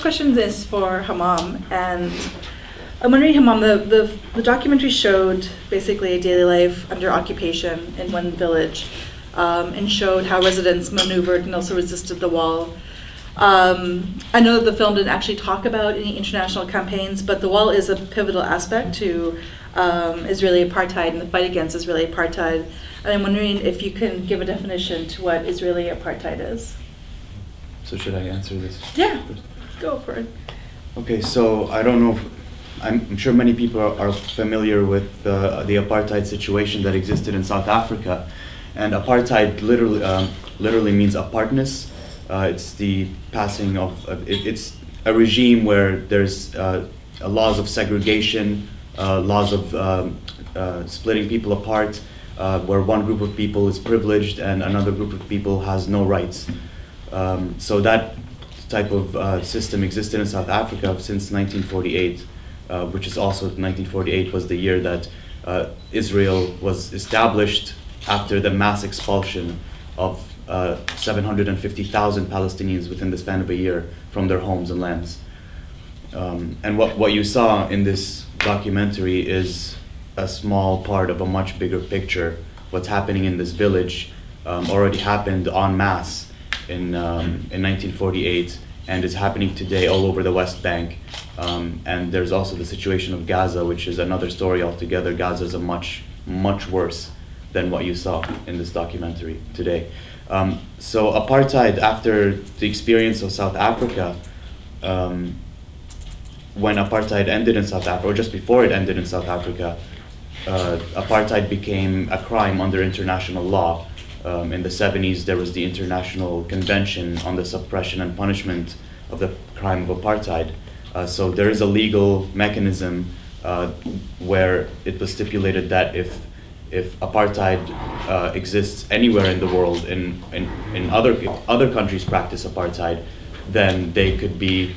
Question is for Hammam, and I'm wondering, Hammam, the documentary showed basically a daily life under occupation in one village, and showed how residents maneuvered and also resisted the wall. I know that the film didn't actually talk about any international campaigns, but the wall is a pivotal aspect to Israeli apartheid and the fight against Israeli apartheid. And I'm wondering if you can give a definition to what Israeli apartheid is. So should I answer this? Yeah. Go for it. Okay, so I don't know, I'm sure many people are familiar with the apartheid situation that existed in South Africa. And apartheid literally means apartness. It's the passing of, it's a regime where there's laws of segregation, laws of splitting people apart, where one group of people is privileged and another group of people has no rights. So that type of system existed in South Africa since 1948, which is also 1948 was the year that Israel was established after the mass expulsion of 750,000 Palestinians within the span of a year from their homes and lands. And what you saw in this documentary is a small part of a much bigger picture. What's happening in this village already happened en masse in 1948, and is happening today all over the West Bank. And there's also the situation of Gaza, which is another story altogether. Gaza is a much worse than what you saw in this documentary today. So apartheid, after the experience of South Africa, when apartheid ended in South Africa, or just before it ended in South Africa, apartheid became a crime under international law. In the 70s, there was the International Convention on the Suppression and Punishment of the Crime of Apartheid. So there is a legal mechanism where it was stipulated that if apartheid exists anywhere in the world, in other countries practice apartheid, then they could be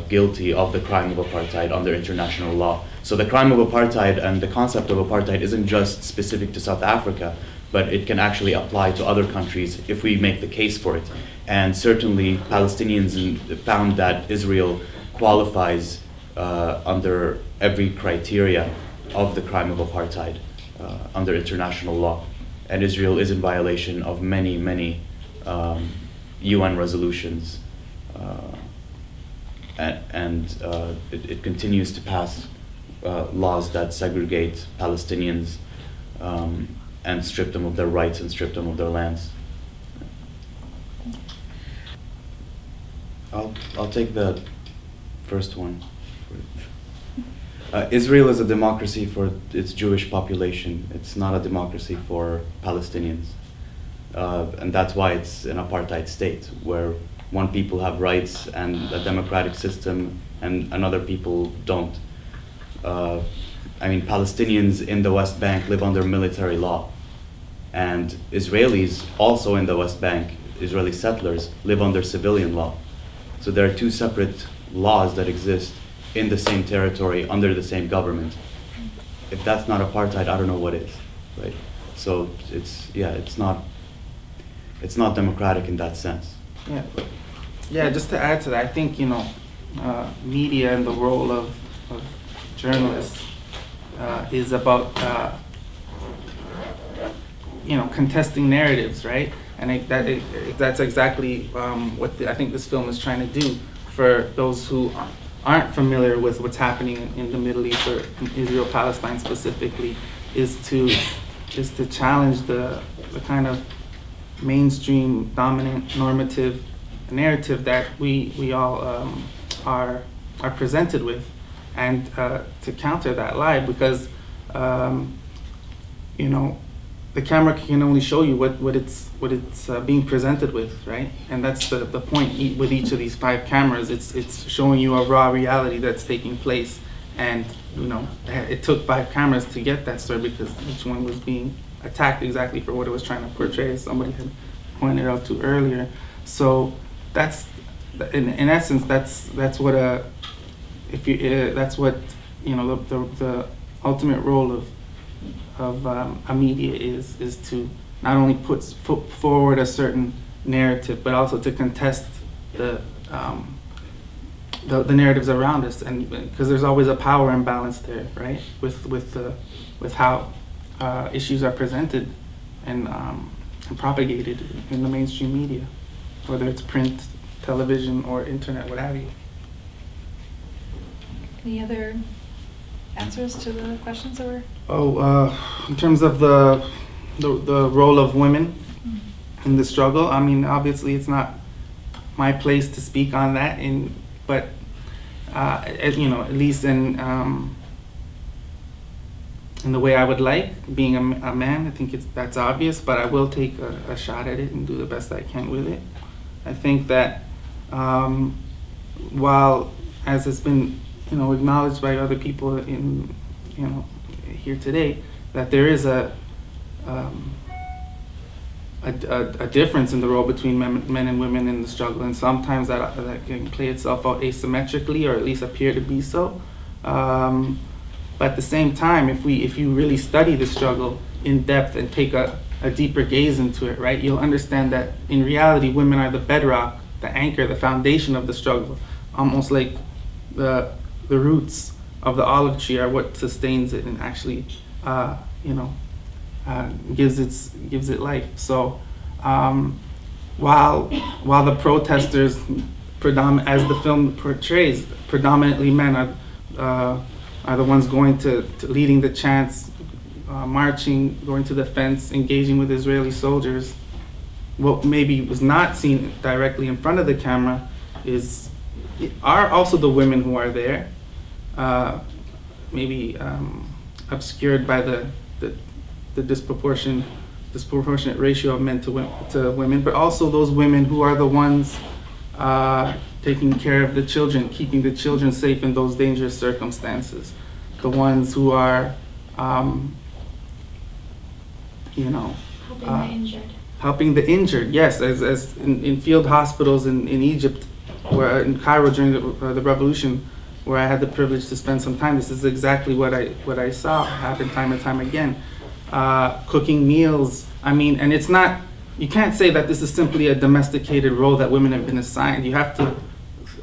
guilty of the crime of apartheid under international law. So the crime of apartheid and the concept of apartheid isn't just specific to South Africa, but it can actually apply to other countries if we make the case for it. And certainly Palestinians found that Israel qualifies under every criteria of the crime of apartheid under international law. And Israel is in violation of many UN resolutions. And it continues to pass laws that segregate Palestinians and strip them of their rights and strip them of their lands. I'll take the first one. Israel is a democracy for its Jewish population. It's not a democracy for Palestinians. And that's why it's an apartheid state, where one people have rights and a democratic system and another people don't. Palestinians in the West Bank live under military law, and Israelis also in the West Bank, Israeli settlers, live under civilian law. So there are two separate laws that exist in the same territory under the same government. If that's not apartheid, I don't know what is, right? So it's not democratic in that sense. Yeah. Just to add to that, I think media and the role of journalists is about contesting narratives, right? And that's exactly what I think this film is trying to do for those who aren't familiar with what's happening in the Middle East or in Israel-Palestine specifically, is to challenge the kind of mainstream dominant normative narrative that we all are presented with, and to counter that lie, because the camera can only show you what it's being presented with, right? And that's the point with each of these 5 cameras. It's showing you a raw reality that's taking place, and it took 5 cameras to get that story, because each one was being attacked exactly for what it was trying to portray, as somebody had pointed out to earlier. So that's in essence that's what the ultimate role of a media is to not only put forward a certain narrative, but also to contest the the narratives around us, and because there's always a power imbalance there, right? With how issues are presented and propagated in the mainstream media, whether it's print, television, or internet, what have you. Any other answers to the questions that were? In terms of the role of women in the struggle, I mean, obviously it's not my place to speak on that, but at least in the way I would like, being a man, I think that's obvious, but I will take a shot at it and do the best I can with it. I think that while, as has been acknowledged by other people in here today, that there is a difference in the role between men and women in the struggle, and sometimes that can play itself out asymmetrically, or at least appear to be so. But at the same time, if you really study the struggle in depth and take a deeper gaze into it, right, you'll understand that in reality, women are the bedrock, the anchor, the foundation of the struggle. Almost like the roots of the olive tree are what sustains it and actually, gives it life. So, while the protesters, as the film portrays, predominantly men are the ones going to leading the chants, marching, going to the fence, engaging with Israeli soldiers. What maybe was not seen directly in front of the camera are also the women who are there, maybe obscured by the disproportionate ratio of men to women, but also those women who are the ones taking care of the children, keeping the children safe in those dangerous circumstances, the ones who are, helping the injured. Yes, as in field hospitals in Egypt, where in Cairo during the revolution, where I had the privilege to spend some time. This is exactly what I saw happen time and time again. Cooking meals. I mean, and it's not. You can't say that this is simply a domesticated role that women have been assigned. You have to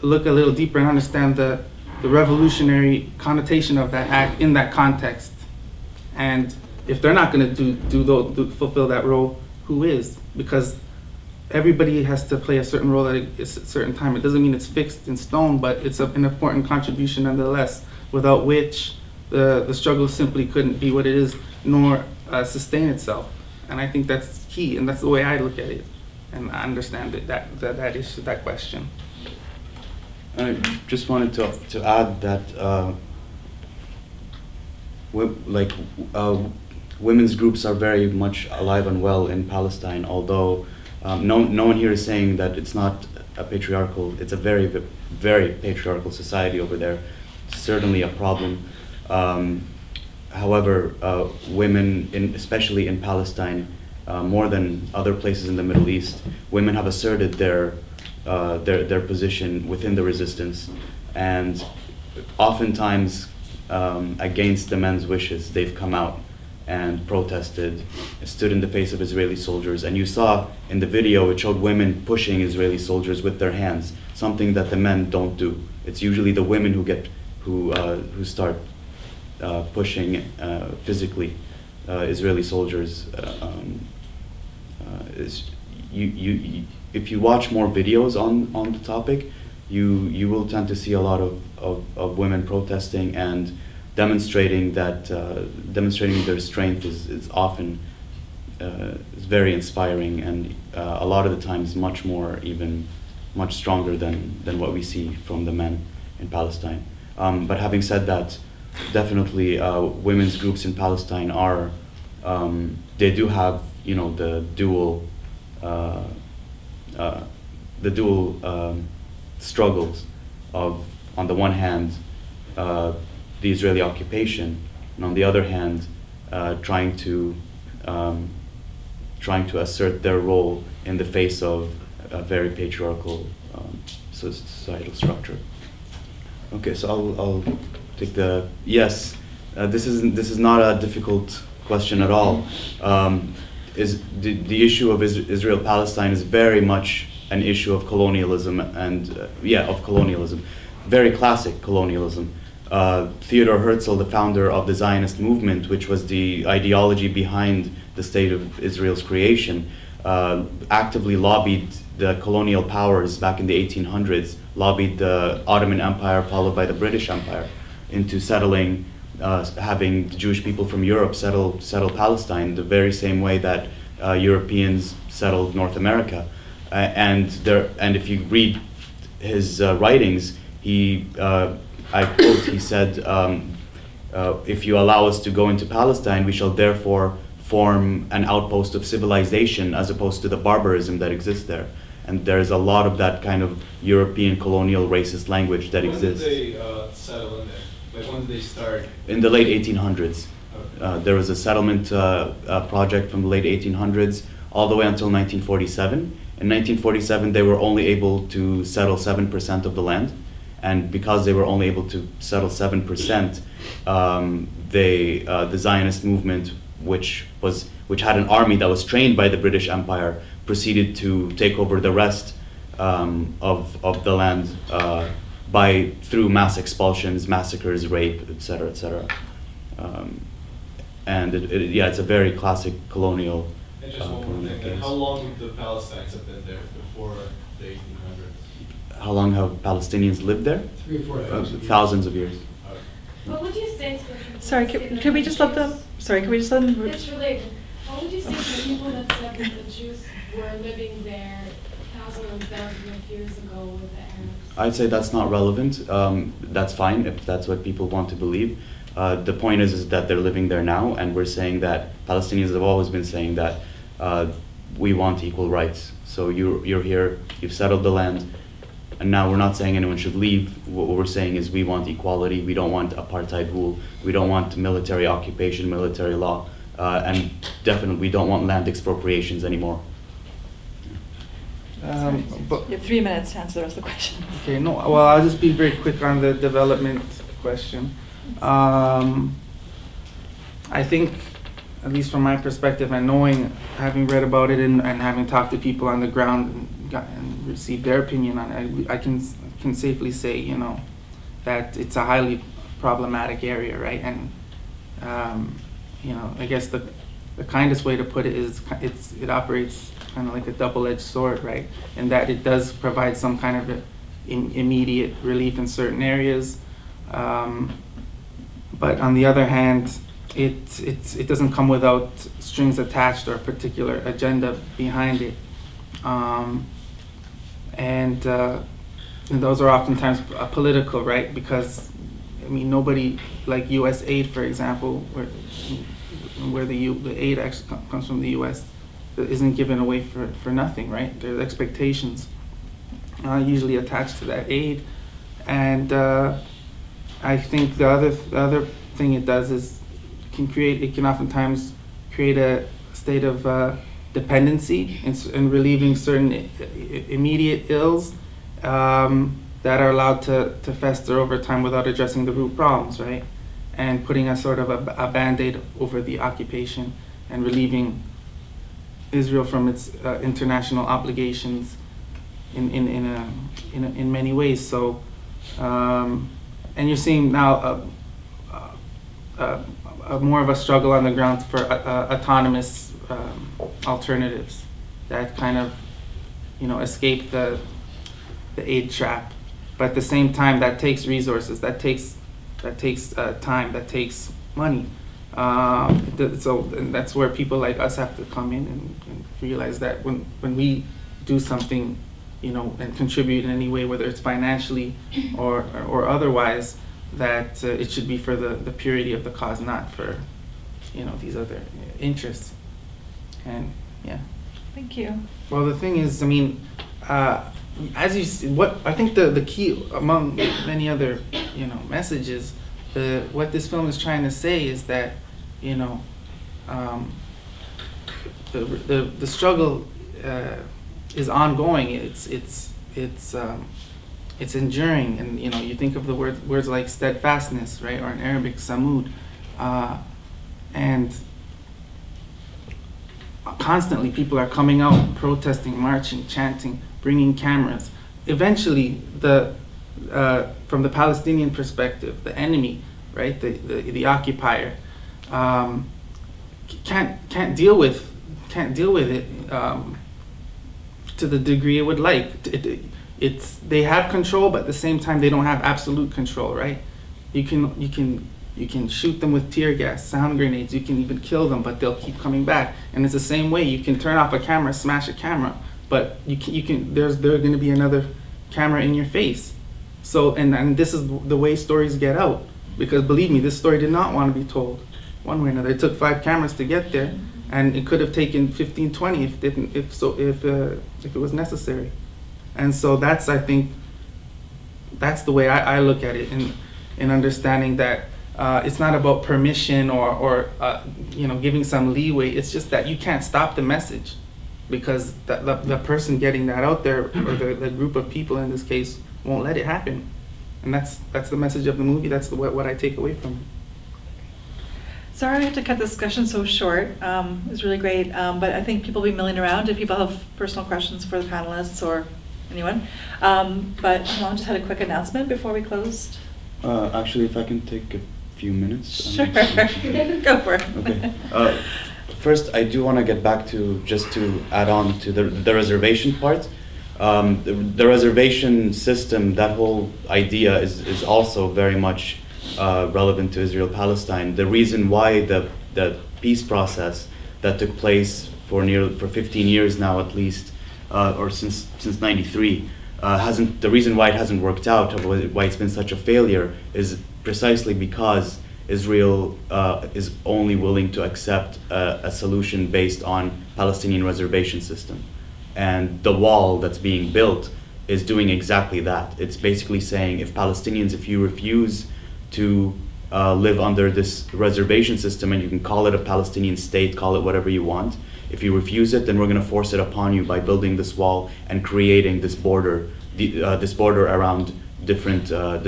look a little deeper and understand the revolutionary connotation of that act in that context. And if they're not going to fulfill that role, who is? Because everybody has to play a certain role at a certain time. It doesn't mean it's fixed in stone, but it's an important contribution nonetheless, without which the struggle simply couldn't be what it is, nor sustain itself. And I think that's key, and that's the way I look at it, and I understand that issue, that question. I just wanted to add that women's groups are very much alive and well in Palestine, although no one here is saying that it's not a patriarchal, it's a very, very patriarchal society over there. It's certainly a problem. However, women, especially in Palestine, more than other places in the Middle East, women have asserted their position within the resistance, and oftentimes against the men's wishes, they've come out and protested, stood in the face of Israeli soldiers. And you saw in the video, it showed women pushing Israeli soldiers with their hands, something that the men don't do. It's usually the women who start pushing physically Israeli soldiers. If you watch more videos on the topic, you will tend to see a lot of women protesting and demonstrating their strength is often is very inspiring, and a lot of the times much stronger than what we see from the men in Palestine. But having said that, definitely women's groups in Palestine are they do have the dual struggles of, on the one hand, the Israeli occupation, and on the other hand, trying to assert their role in the face of a very patriarchal societal structure. Okay, so I'll take the yes. This is not a difficult question at all. Is the issue of Israel-Palestine is very much an issue of colonialism, and of colonialism. very classic colonialism. Theodor Herzl, the founder of the Zionist movement, which was the ideology behind the state of Israel's creation, actively lobbied the colonial powers back in the 1800s, lobbied the Ottoman Empire followed by the British Empire into settling, having the Jewish people from Europe settle Palestine the very same way that Europeans settled North America. And if you read his writings, I quote, he said, if you allow us to go into Palestine, we shall therefore form an outpost of civilization as opposed to the barbarism that exists there. And there's a lot of that kind of European colonial racist language that exists. When did they settle in there? Like, when did they start? In the late 1800s. Okay. There was a settlement project from the late 1800s all the way until 1947. In 1947, they were only able to settle 7% of the land. And because they were only able to settle 7%, the Zionist movement, which had an army that was trained by the British Empire, proceeded to take over the rest of the land through mass expulsions, massacres, rape, etc., etc. And it's a very classic colonial. And just one more thing, and how long would the Palestinians have been there before the 1800s? How long have Palestinians lived there? 3,000 or 4,000 years. Thousands of years. Okay. What would you say to the people Sorry, that say that can we the just let them? Jews- Sorry, can we just let them? It's related. What would you say to the people that said that the Jews were living there thousands of years ago with the Arabs? I'd say that's not relevant. That's fine if that's what people want to believe. The point is that they're living there now, and we're saying that Palestinians have always been saying that we want equal rights. So you're here, you've settled the land, and now we're not saying anyone should leave. What we're saying is we want equality. We don't want apartheid rule. We don't want military occupation, military law, and definitely we don't want land expropriations anymore. But, You have 3 minutes to answer the rest of the question. okay, no, well, I'll just be very quick on the development question. I think, at least from my perspective and knowing, having read about it and having talked to people on the ground and received their opinion on it, I can safely say, that it's a highly problematic area, right? And, I guess the kindest way to put it is it operates kind of like a double-edged sword, right? In that it does provide some kind of immediate relief in certain areas, but on the other hand, it doesn't come without strings attached or a particular agenda behind it, and those are oftentimes political, right? Because nobody, like U.S. aid, for example, where the aid actually comes from the U.S. isn't given away for nothing, right? There's expectations usually attached to that aid, and I think the other thing it does is it can oftentimes create a state of dependency in relieving certain immediate ills that are allowed to fester over time without addressing the root problems, right? And putting a sort of a Band-Aid over the occupation and relieving Israel from its international obligations in many ways. So, and you're seeing now more of a struggle on the ground for autonomous alternatives that kind of, escape the aid trap. But at the same time, that takes resources, that takes time, that takes money. And that's where people like us have to come in and realize that when we do something, and contribute in any way, whether it's financially or otherwise, that it should be for the purity of the cause, not for, these other interests. And yeah. Thank you. Well, the thing is, as you see, what I think the key among many other, messages, what this film is trying to say is that, the struggle is ongoing. It's enduring, and you think of the words like steadfastness, right, or in Arabic samud, and constantly people are coming out, protesting, marching, chanting, bringing cameras. Eventually, the from the Palestinian perspective, the enemy, right, the occupier, can't deal with it to the degree it would like. They have control, but at the same time they don't have absolute control, right? You can shoot them with tear gas, sound grenades. You can even kill them, but they'll keep coming back. And it's the same way. You can turn off a camera, smash a camera, but there's going to be another camera in your face. So, and this is the way stories get out. Because believe me, this story did not want to be told one way or another. It took 5 cameras to get there, and it could have taken 15, 20 if it was necessary. And so I think that's the way I look at it, in understanding that it's not about permission or giving some leeway. It's just that you can't stop the message, because the person getting that out there, or the group of people in this case, won't let it happen. And that's the message of the movie. That's what I take away from it. Sorry I have to cut the discussion so short. It was really great, but I think people will be milling around if people have personal questions for the panelists or anyone. But Hammam just had a quick announcement before we closed. Actually, if I can take a few minutes. Sure. Go for it. Okay. First, I do want to get back to add on to the reservation part. The reservation system, that whole idea is also very much relevant to Israel-Palestine. The reason why the peace process that took place for 15 years now at least, or since '93, the reason why it hasn't worked out, why it's been such a failure, is precisely because Israel is only willing to accept a solution based on Palestinian reservation system. And the wall that's being built is doing exactly that. It's basically saying, if you refuse to live under this reservation system, and you can call it a Palestinian state, call it whatever you want, if you refuse it, then we're going to force it upon you by building this wall and creating this border around the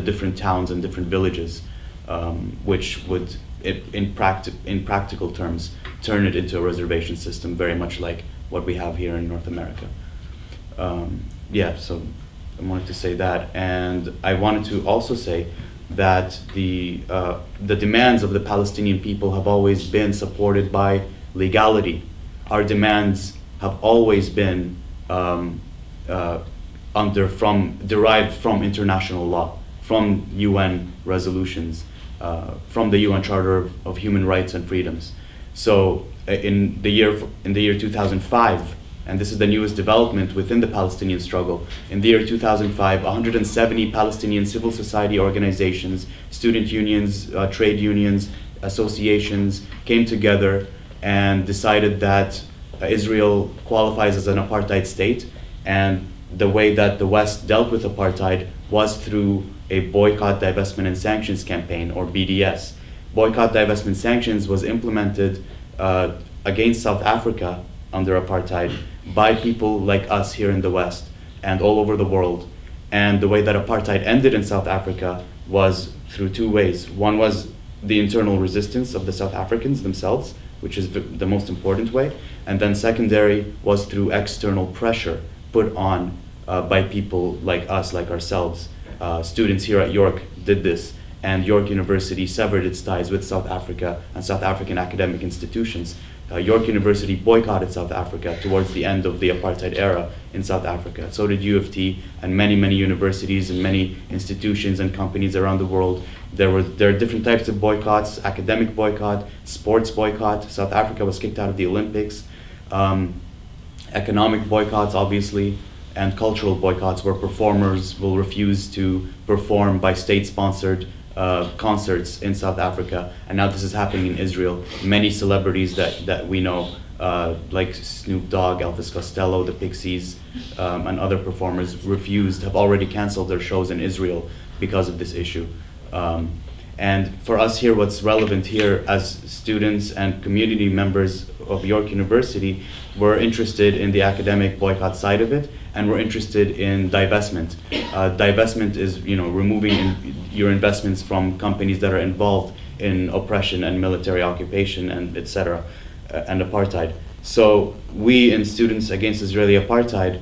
different towns and different villages, which would, in practical terms, turn it into a reservation system, very much like what we have here in North America. So I wanted to say that, and I wanted to also say that the demands of the Palestinian people have always been supported by legality. Our demands have always been derived from international law, from UN resolutions, from the UN Charter of Human Rights and Freedoms. So in the year 2005, and this is the newest development within the Palestinian struggle, in the year 2005, 170 Palestinian civil society organizations, student unions, trade unions, associations came together and decided that Israel qualifies as an apartheid state, and the way that the West dealt with apartheid was through a boycott, divestment, and sanctions campaign, or BDS. Boycott, divestment, sanctions was implemented against South Africa under apartheid by people like us here in the West and all over the world. And the way that apartheid ended in South Africa was through 2 ways. One was the internal resistance of the South Africans themselves, which is the most important way. And then secondary was through external pressure put on by people like us, like ourselves. Students here at York did this, and York University severed its ties with South Africa and South African academic institutions. York University boycotted South Africa towards the end of the apartheid era in South Africa. So did U of T and many, many universities and many institutions and companies around the world. There are different types of boycotts: academic boycott, sports boycott. South Africa was kicked out of the Olympics. Economic boycotts, obviously, and cultural boycotts, where performers will refuse to perform by state-sponsored concerts in South Africa. And now this is happening in Israel. Many celebrities that we know, like Snoop Dogg, Elvis Costello, the Pixies, and other performers have already canceled their shows in Israel because of this issue. And for us here, what's relevant here as students and community members of York University, we're interested in the academic boycott side of it, and we're interested in divestment. Divestment is, removing your investments from companies that are involved in oppression and military occupation and etc. And apartheid. So we in Students Against Israeli Apartheid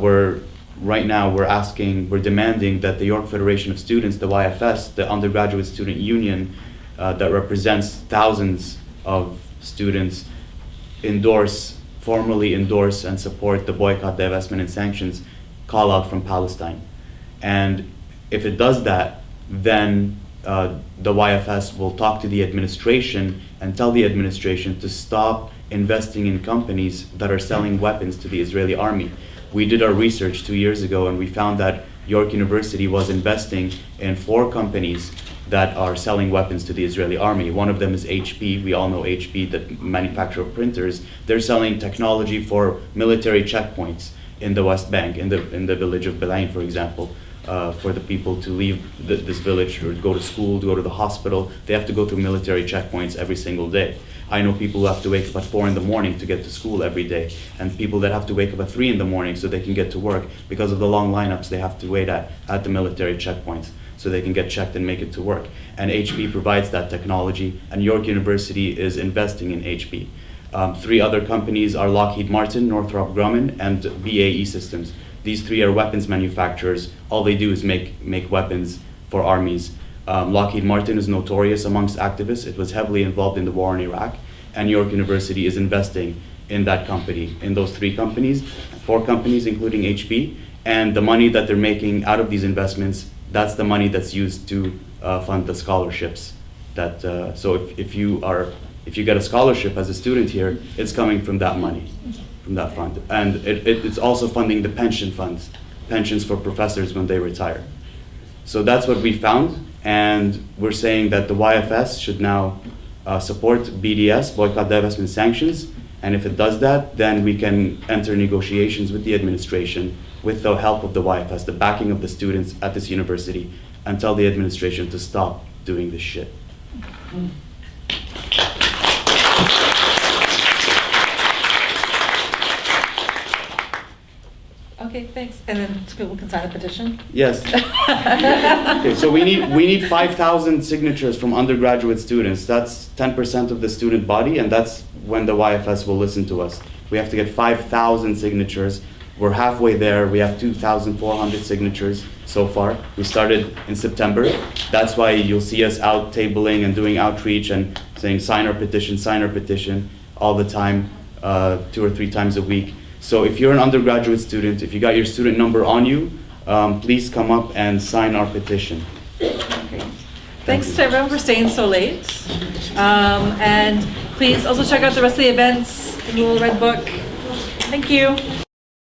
were right now we're demanding that the York Federation of Students, the YFS, the undergraduate student union that represents thousands of students, formally endorse and support the boycott, divestment, and sanctions call out from Palestine. And if it does that, then the YFS will talk to the administration and tell the administration to stop investing in companies that are selling weapons to the Israeli army. We did our research 2 years ago and we found that York University was investing in 4 companies that are selling weapons to the Israeli army. One of them is HP. We all know HP, the manufacturer of printers. They're selling technology for military checkpoints in the West Bank, in the village of Belain, for example. For the people to leave this village or go to school, to go to the hospital, they have to go through military checkpoints every single day. I know people who have to wake up at 4 in the morning to get to school every day, and people that have to wake up at 3 in the morning so they can get to work because of the long lineups they have to wait at the military checkpoints so they can get checked and make it to work. And HP provides that technology, and York University is investing in HP. 3 other companies are Lockheed Martin, Northrop Grumman, and BAE Systems. These 3 are weapons manufacturers. All they do is make weapons for armies. Lockheed Martin is notorious amongst activists. It was heavily involved in the war in Iraq, and York University is investing in that company, in those 3 companies, 4 companies including HP, and the money that they're making out of these investments, that's the money that's used to fund the scholarships. So if you get a scholarship as a student here, it's coming from that money, from that fund. And it's also funding the pension funds, pensions for professors when they retire. So that's what we found, and we're saying that the YFS should now support BDS, boycott, divestment, sanctions, and if it does that, then we can enter negotiations with the administration with the help of the YFS, the backing of the students at this university, and tell the administration to stop doing this shit. Okay, thanks. And then people can sign a petition? Yes. Okay, so we need 5,000 signatures from undergraduate students. That's 10% of the student body, and that's when the YFS will listen to us. We have to get 5,000 signatures. We're halfway there. We have 2,400 signatures so far. We started in September. That's why you'll see us out tabling and doing outreach and saying sign our petition all the time, 2 or 3 times a week. So if you're an undergraduate student, if you got your student number on you, please come up and sign our petition. Okay. Thanks to everyone for staying so late. And please also check out the rest of the events in the Little Red Book. Thank you.